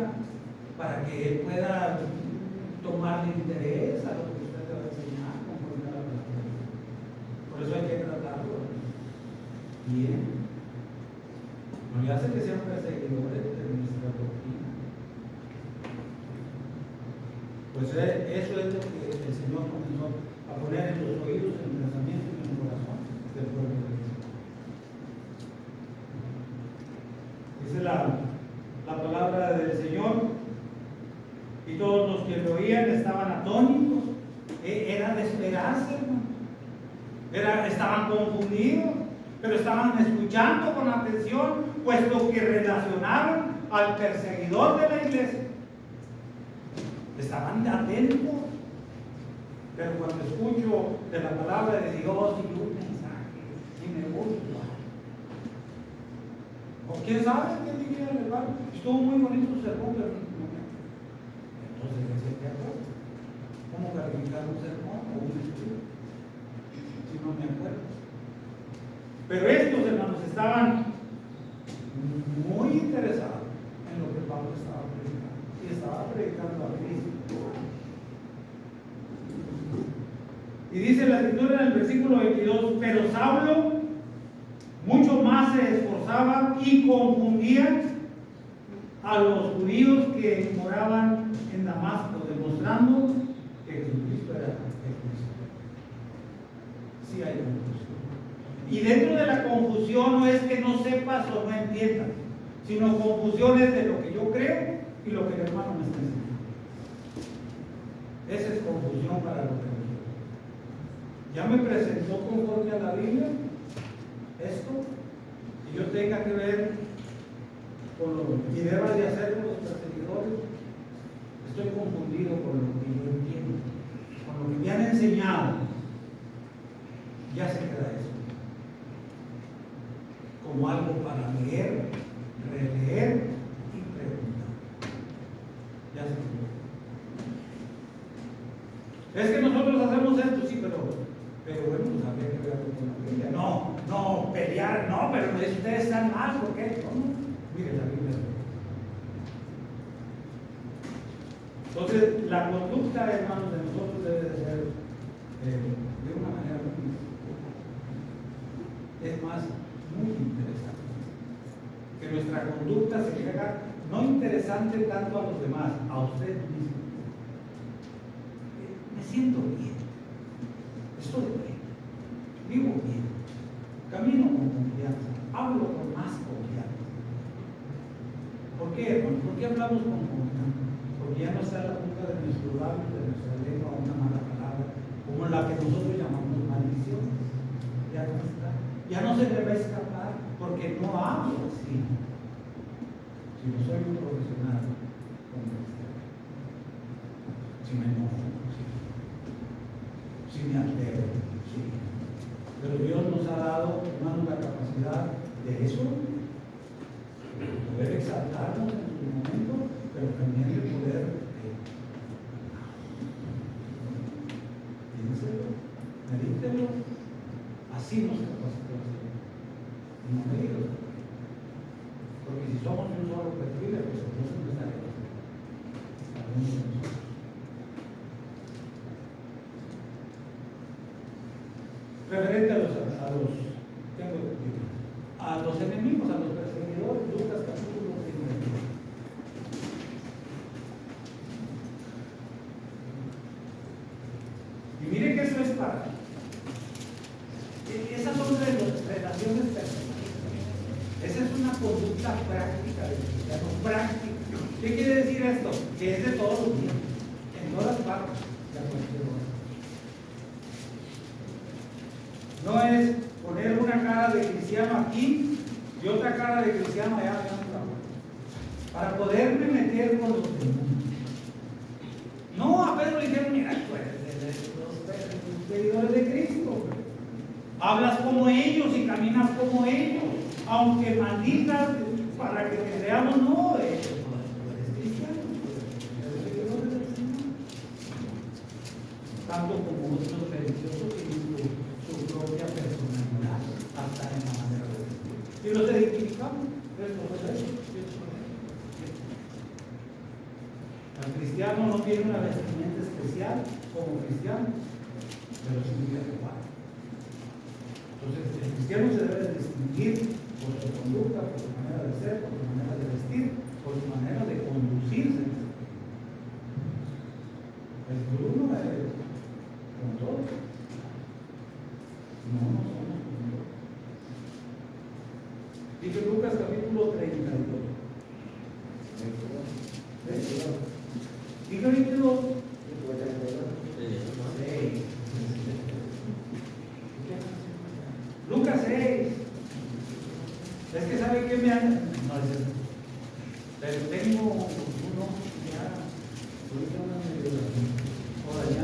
para que él pueda tomarle interés a lo que usted te va a enseñar conforme a la palabra. Por eso hay que tratarlo bien. No le hace que sean perseguidores de nuestra doctrina. Pues eso es lo que el Señor comenzó a poner en los oídos, en el pensamiento y en el corazón del pueblo de Dios. Dice la palabra del Señor. Y todos los que lo oían estaban atónitos. Era de esperarse, hermano. Estaban confundidos, pero estaban escuchando con atención, puesto que relacionaron al perseguidor de la iglesia. Estaban atentos. Pero cuando escucho de la palabra de Dios y un mensaje, y me gusta. ¿O quién sabe qué diría el hermano? Estuvo muy bonito su sermón, pero entonces, ¿qué acuerdo? ¿Cómo calificar un sermón o un estudio? Si no me acuerdo. Pero estos hermanos estaban muy interesados en lo que Pablo estaba predicando. Y estaba predicando a Cristo. Y dice la escritura en el versículo 22, pero Saulo mucho más se esforzaba y confundía a los judíos que moraban en Damasco, demostrando que Jesucristo era el Cristo. Sí hay confusión. Y dentro de la confusión no es que no sepas o no entiendas, sino confusión es de lo que yo creo y lo que el hermano me está enseñando. Esa es confusión para los religiosos. Ya me presentó conforme a la Biblia esto, y yo tenga que ver con lo que deba de hacer con los perseguidores. Estoy confundido con lo que yo entiendo, con lo que me han enseñado. Ya se queda eso como algo para leer, releer y preguntar. Ya se quedó. Es que nosotros hacemos esto, sí, pero bueno, pues habría que verlo con la Biblia. No, pelear, no, pero ustedes están mal, ¿por qué? No, mire la Biblia. Entonces, la conducta, hermanos, de nosotros debe de ser de una manera muy, es más, muy interesante. Que nuestra conducta se haga no interesante tanto a los demás, a usted mismo. Me siento bien, estoy bien, vivo bien, camino con confianza, hablo con más confianza. ¿Por qué, hermano? ¿Por qué hablamos con confianza? Porque ya no está en la punta de nuestro labio, de nuestra lengua, una mala palabra, como la que nosotros llamamos maldición. Ya no está. Ya no se le va a escapar, porque no hablo así. Si no soy un profesional, si me enojo, si me altero, sí. Pero Dios nos ha dado, hermanos, la capacidad de eso, de poder exaltarnos en su momento, pero también de poder piénselo, medítelo, así nos capacitó el Señor. No me digas, porque si somos un solo perfil, pues entonces no estaremos algunos de nosotros. Referente a los enemigos, a los perseguidores, Lucas capítulo 1. para. Esas son relaciones personales. Esa es una conducta práctica del cristiano, práctica. ¿Qué quiere decir esto? Que es de todos los días, en todas partes, de cualquier hora. No es poner una cara de cristiano aquí y otra cara de cristiano allá. Para poderme meter con los demás. No, a Pedro le dijeron, mira, tú eres los seguidores de Cristo. Hablas como ellos y caminas como ellos. Aunque malditas para que te veamos, no, eres cristiano. Eres seguidor del Señor. Tanto como otros religiosos tienen su propia personalidad, hasta en la manera de vestir. Y los identificamos. El cristiano no tiene una vestimenta especial como cristiano, pero sí vive igual. Entonces, el cristiano se debe de distinguir por su conducta, por su manera de ser, por su manera de vestir, por su manera de conducirse. El uno es con todo. No somos con todo. Dice Lucas capítulo 32. Dice 22. Lucas 6. Es que sabe que me anda. No es eso. Pero tengo uno ya. Ahorita una medio por allá.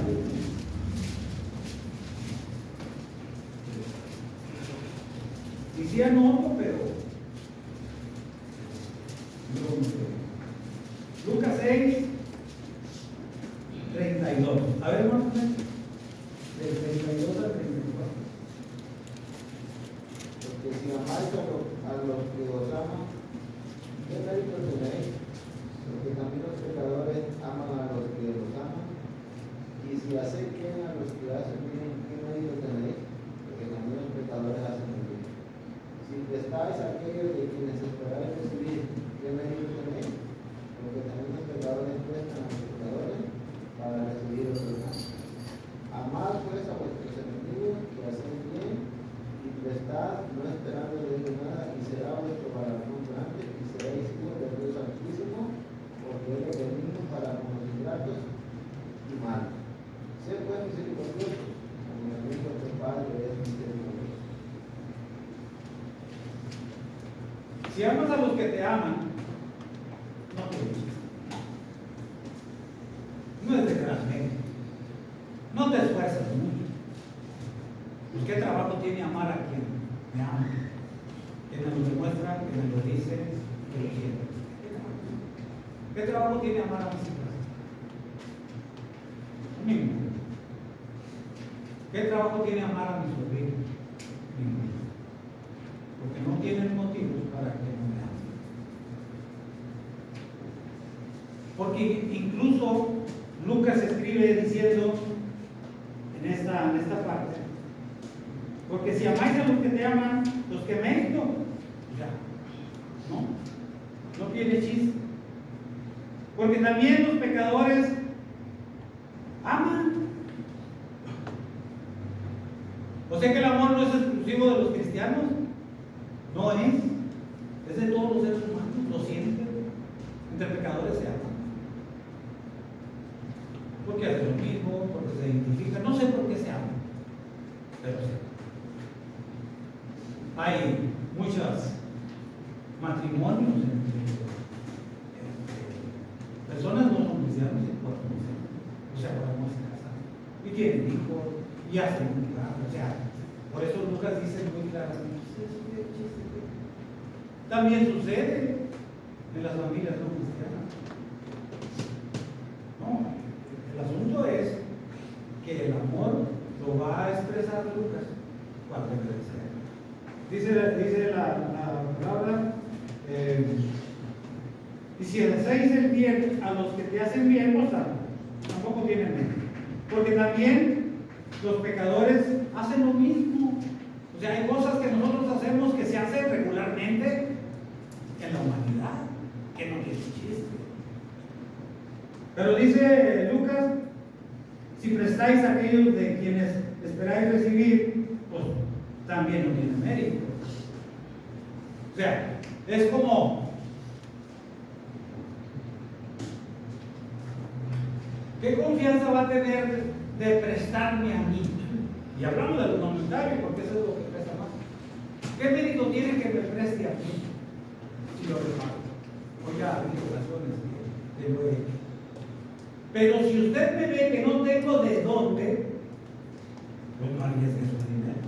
Y sí anoto, pero no sé. Lucas 6, 32. A ver, más o menos. Del 32 al 34. Porque si amáis a los que os aman, ¿qué mérito tenéis? Porque también los pecadores aman a los que los aman. Y si hacéis bien a los que hacen bien, ¿qué mérito tenéis? Porque también los pecadores hacen el bien. Si prestáis a aquellos de quienes esperáis recibir, ¿qué mérito tenéis? Porque también los pecadores prestan a los pecadores para recibir otro tanto. Amad pues a vuestros enemigos, que hacen bien, y prestad, no esperando de ellos nada, y será vuestro galardón grande, y seréis hijos del Dios Altísimo, porque Él es benigno para con los ingratos y malos. Sé pues misericordiosos, como también vuestro Padre es misericordioso. Si amas a los que te aman, no te gustes. No es de gran mérito. No te esfuerzas mucho. Pues ¿qué trabajo tiene amar a quien me ama? Que me lo demuestra, que me lo dice, que lo quiere. ¿Qué trabajo tiene amar a mis hijas? Ninguno. ¿Qué trabajo tiene amar a mis sobrinos? Ninguno. Porque no tienen motivos para que no me amen. Porque incluso Lucas escribe diciendo en esta parte, porque si amáis a los que te aman, los que mérito, ya, no tiene chiste. Porque también los pecadores aman. O sea que el amor no es exclusivo de los cristianos, no es de todos los seres humanos, lo sienten. Entre pecadores se aman. Porque hacen lo mismo, porque se identifican, no sé por qué se aman, pero sí. Hay muchos matrimonios entre personas no son cristianos y por o sea, podemos casar y tienen hijos y hacen un plan, o sea, por eso Lucas dice muy claramente, también sucede en las familias no cristianas. No, el asunto es que el amor lo va a expresar Lucas cuando crece. Dice la palabra, y si hacéis el bien a los que te hacen bien, pues tampoco tienen mérito. Porque también los pecadores hacen lo mismo. O sea, hay cosas que nosotros hacemos que se hacen regularmente en la humanidad, que no tiene chiste. Pero dice Lucas Si prestáis a aquellos de quienes esperáis recibir, pues también no tiene mérito. O sea, es como, ¿qué confianza va a tener de prestarme a mí? Y hablamos de los monetarios, porque eso es lo que presta más. ¿Qué mérito tiene que me preste a mí si lo reparto? O ya habido ocasiones que lo he hecho. Pero si usted me ve que no tengo de dónde, pues no arriesgue su dinero.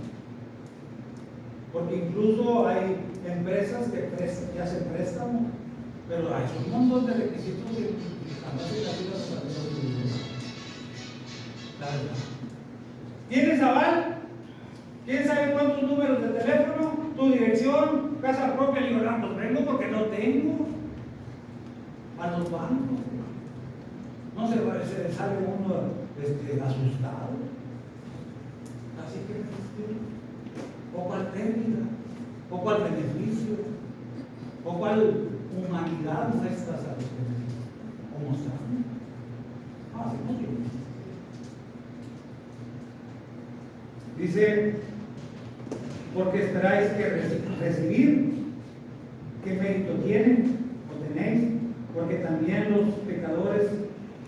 Porque incluso hay empresas que hacen préstamos, pero hay un montón de requisitos que jamás en la vida nos sabemos. La verdad. ¿Tienes aval? ¿Quién sabe cuántos números de teléfono? ¿Tu dirección? ¿Casa propia? Le digo, no, pues vengo porque no tengo. A los bancos. No se sale uno asustado. Así que, o cuál pérdida, o cuál beneficio, o cuál humanidad muestras a los que o mostramos. Así no tiene. Dice, porque esperáis que recibir, ¿qué mérito tienen o tenéis? Porque también los pecadores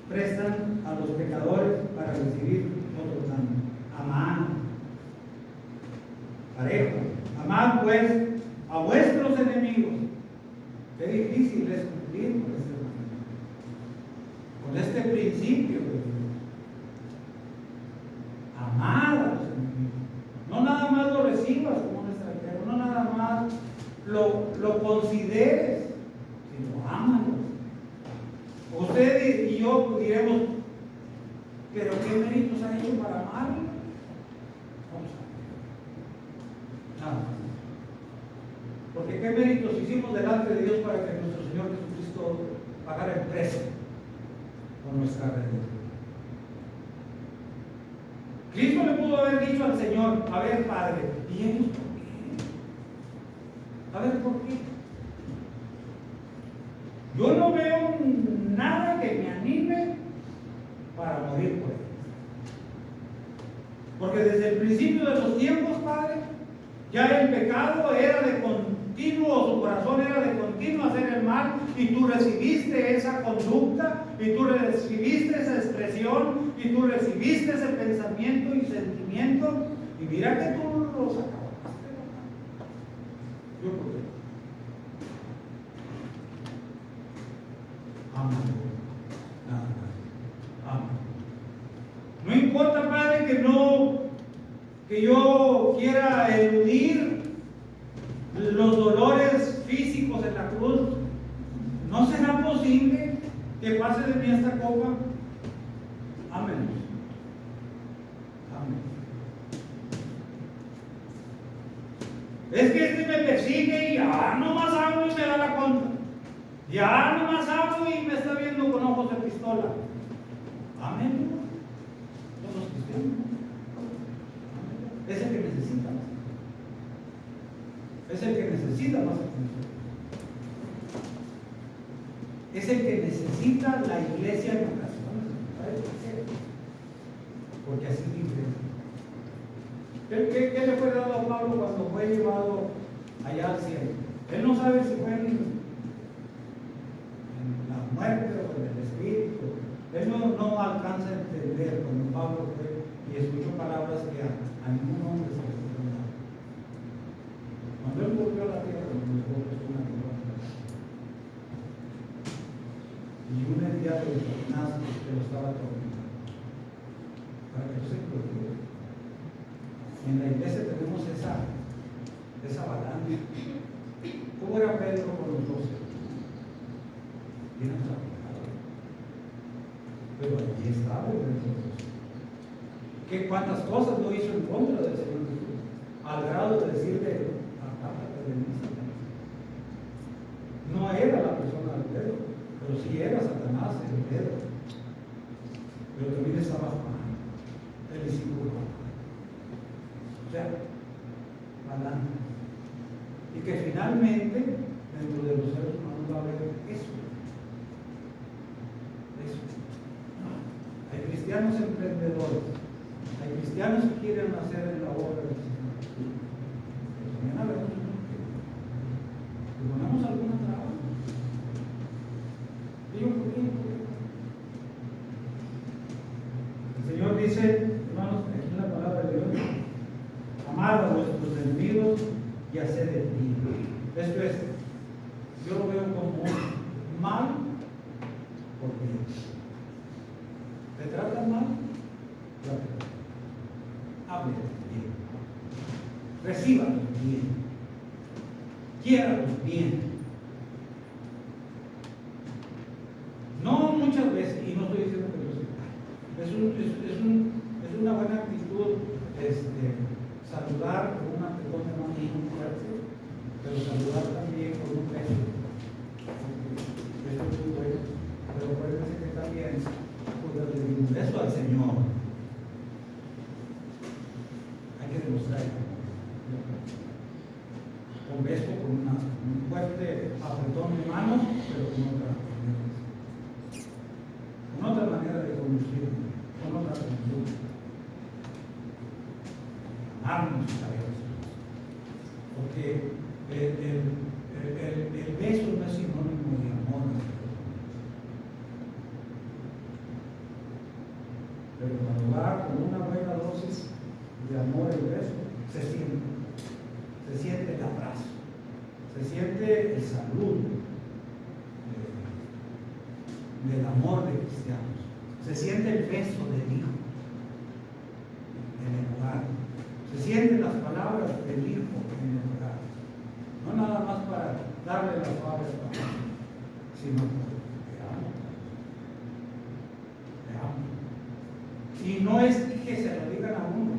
prestan a los pecadores para recibir otro tanto. Amad, parejo, amad pues a vuestros enemigos. Qué difícil es cumplir con este principio de Dios. Amad a los enemigos. No nada más lo recibas como un extranjero, no nada más lo consideres, sino ámalos. Usted y yo diremos, pero ¿qué méritos ha hecho para amarlo? Vamos a ver. Nada más. Porque ¿qué méritos hicimos delante de Dios para que nuestro Señor Jesucristo pagara el precio por nuestra redención? Cristo le pudo haber dicho al Señor, a ver, Padre, ¿y ellos por qué? A ver, ¿por qué? Yo no veo nada que me anime para morir por ellos. Porque desde el principio de los tiempos, Padre, ya el pecado era de continuo, su corazón era de continuo hacer el mal, y tú recibiste esa conducta, y tú recibiste esa expresión, y tú recibiste ese pensamiento y sentimiento, y mira que tú los acabaste. Yo por qué. Amén. No importa, Padre, que yo quiera eludir los dolores físicos en la cruz. ¿No será posible que pase de mí esta copa? Amén. Amén. Es que este me persigue y ya nomás hablo y me da la contra. Ya nomás hablo y me está viendo con ojos de pistola. Amén. Somos cristianos. Es el que necesita más. Es el que necesita más atención. Es el que necesita la iglesia en ocasiones. ¿Sabes por qué? Porque así vive. ¿Qué le fue dado a Pablo cuando fue llevado allá al cielo? Él no sabe si fue en la muerte o en el espíritu. Él no alcanza a entender cuando Pablo fue y escuchó palabras que a ningún hombre se les fueron dadas. Cuando él volvió a la tierra, nosotros una corona. Y un enviado de Satanás que lo estaba atormentando. Para que yo se preocupe. En la iglesia tenemos esa balanza. ¿Cómo era Pedro con los 12? Bien aplicado. Pero allí estaba el Pedro. ¿Cuántas cosas no hizo en contra del Señor Jesús? Al grado de decirle, apártate de mí, Satanás. No era la persona de Pedro, pero sí era Satanás el Pedro. Pero también estaba Juan, el discípulo. O sea, balance. Y que finalmente, dentro de los seres humanos va a haber eso. Hay cristianos cristianos emprendedores, hay cristianos que quieren hacer la obra del Señor. Pero también habemos que ponemos alguna traba. Digo, ¿por qué? El Señor dice, hermanos, aquí en la palabra de Dios, amad a vuestros enemigos y haced el bien. Esto es, yo lo veo como mal porque te tratan mal, hable bien, recíbalos bien, quiéralos bien. No muchas veces, y no estoy diciendo que lo sea, es una buena actitud saludar con una persona muy fuerte, pero saludar también con un beso. Eso es muy bueno, pero acuérdense que también pues, le digo un beso al Señor. Hay que demostrar con beso, con un fuerte apretón de mano, pero con otra manera de conducir, con otra conducta. Amarnos a Dios, porque el beso no es sinónimo de amor. Pero cuando va con una buena dosis de amor el beso, se siente el abrazo, se siente el saludo del amor de cristianos, se siente el beso del Hijo en el hogar, se sienten las palabras del Hijo en el hogar, no nada más para darle las palabras, sino porque te amo. Y no es que se lo digan a uno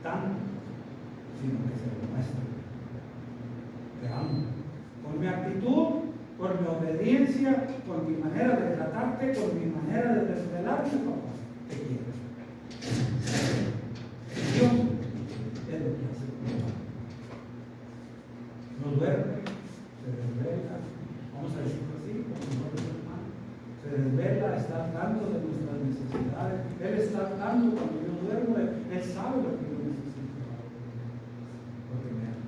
tanto, sino que se lo muestren. Te amo. Con mi actitud, con mi obediencia, con mi manera de tratarte, con mi manera de desvelarte, papá, te quiero. Dios es lo que hace con papá. No duerme, se desvela, vamos a decirlo así, como nosotros hermanos. Se desvela, está al tanto de nuestras necesidades. Él está al tanto cuando yo duermo, Él sabe lo que yo necesito. Porque me ama.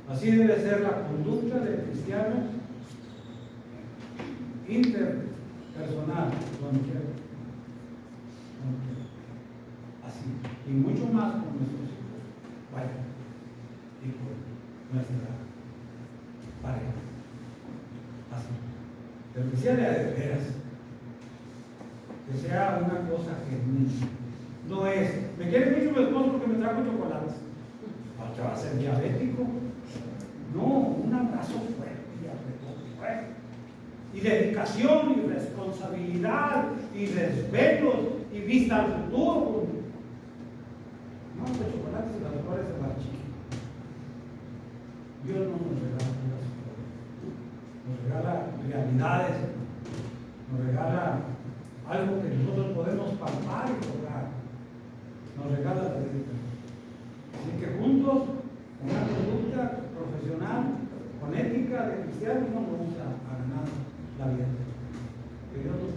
Así debe ser la conducta del cristiano interpersonal, donde quiera. Así. Y mucho más con nuestros hijos. Vaya. Y con nuestra pareja. Así. Pero que sea de veras. Que sea una cosa genuina. No es, me quiere mucho mi esposo porque me trajo chocolates. ¿Para va a ser diabético? No, un abrazo fuerte y apretón fuerte. Y dedicación y responsabilidad y desvelos y vista al futuro. No, los chocolates y las flores de la chica. Dios no nos regala las flores. Nos regala realidades. Nos regala algo que nosotros podemos palpar y lograr. Nos regala la vida. Así que juntos, con una conducta profesional, con ética de cristiano, no vamos a ganar la vida. Que Dios nos